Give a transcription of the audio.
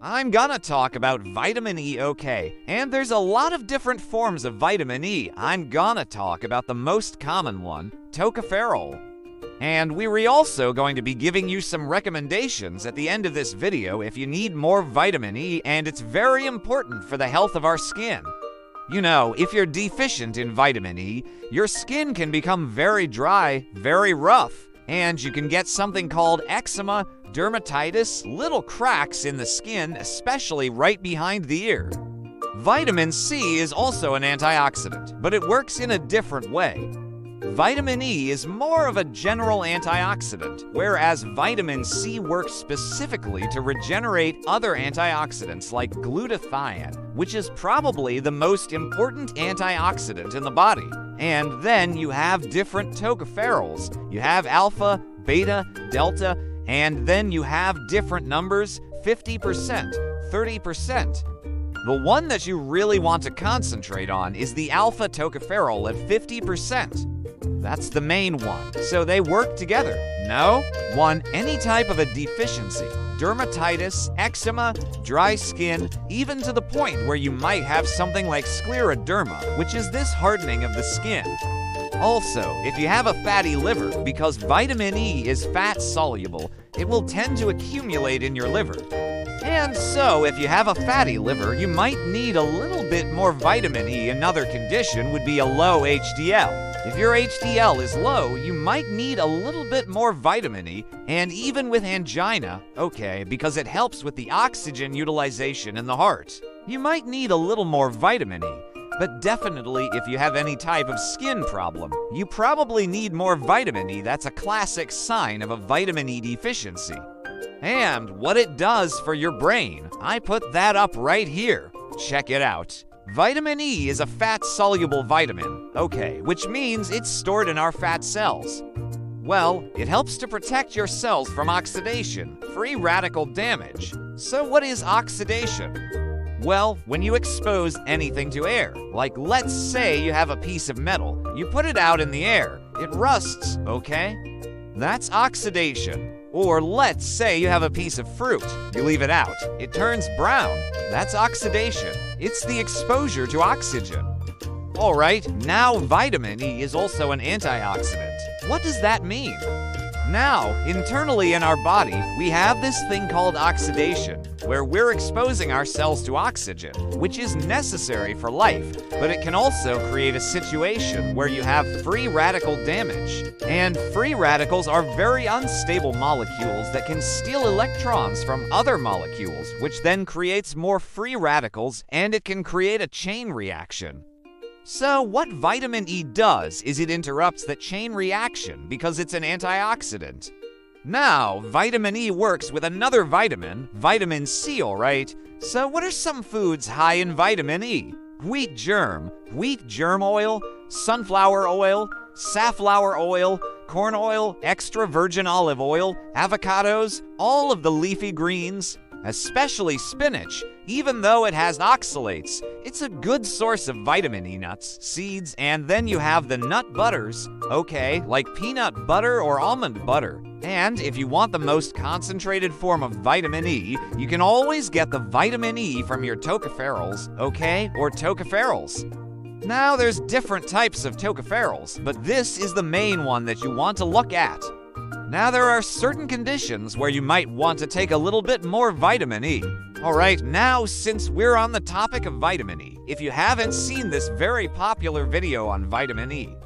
I'm gonna talk about vitamin E, okay? And there's a lot of different forms of vitamin E. I'm gonna talk about the most common one, tocopherol. And we're also going to be giving you some recommendations at the end of this video if you need more vitamin E, and it's very important for the health of our skin. You know, if you're deficient in vitamin E, your skin can become very dry, very rough, and you can get something called eczema, dermatitis, little cracks in the skin, especially right behind the ear. Vitamin C is also an antioxidant, but it works in a different way. Vitamin E is more of a general antioxidant, whereas vitamin C works specifically to regenerate other antioxidants like glutathione, which is probably the most important antioxidant in the body. And then you have different tocopherols. You have alpha, beta, delta, and then you have different numbers, 50%, 30%. The one that you really want to concentrate on is the alpha tocopherol at 50%. That's the main one, so they work together. No? Any type of a deficiency, dermatitis, eczema, dry skin, even to the point where you might have something like scleroderma, which is this hardening of the skin. Also, if you have a fatty liver, because vitamin E is fat-soluble, it will tend to accumulate in your liver. And so, if you have a fatty liver, you might need a little bit more vitamin E. Another condition would be a low HDL. If your HDL is low, you might need a little bit more vitamin E, and even with angina, okay, because it helps with the oxygen utilization in the heart, you might need a little more vitamin E. But definitely, if you have any type of skin problem, you probably need more vitamin E. That's a classic sign of a vitamin E deficiency. And what it does for your brain, I put that up right here. Check it out. Vitamin E is a fat-soluble vitamin, okay, which means it's stored in our fat cells. Well, it helps to protect your cells from oxidation, free radical damage. So what is oxidation? Well, when you expose anything to air, like let's say you have a piece of metal, you put it out in the air, it rusts, okay? That's oxidation. Or let's say you have a piece of fruit, you leave it out, it turns brown. That's oxidation. It's the exposure to oxygen. Alright, now vitamin E is also an antioxidant. What does that mean? Now, internally in our body, we have this thing called oxidation, where we're exposing ourselves to oxygen, which is necessary for life, but it can also create a situation where you have free radical damage. And free radicals are very unstable molecules that can steal electrons from other molecules, which then creates more free radicals, and it can create a chain reaction. So what vitamin E does is it interrupts that chain reaction because it's an antioxidant. Now, vitamin E works with another vitamin, vitamin C, alright? So what are some foods high in vitamin E? Wheat germ oil, sunflower oil, safflower oil, corn oil, extra virgin olive oil, avocados, all of the leafy greens, especially spinach. Even though it has oxalates, it's a good source of vitamin E. Nuts, seeds, and then you have the nut butters, okay, like peanut butter or almond butter. And if you want the most concentrated form of vitamin E, you can always get the vitamin E from your tocopherols, okay, or tocopherols. Now there's different types of tocopherols, but this is the main one that you want to look at. Now there are certain conditions where you might want to take a little bit more vitamin E. Alright, now since we're on the topic of vitamin E, if you haven't seen this very popular video on vitamin E,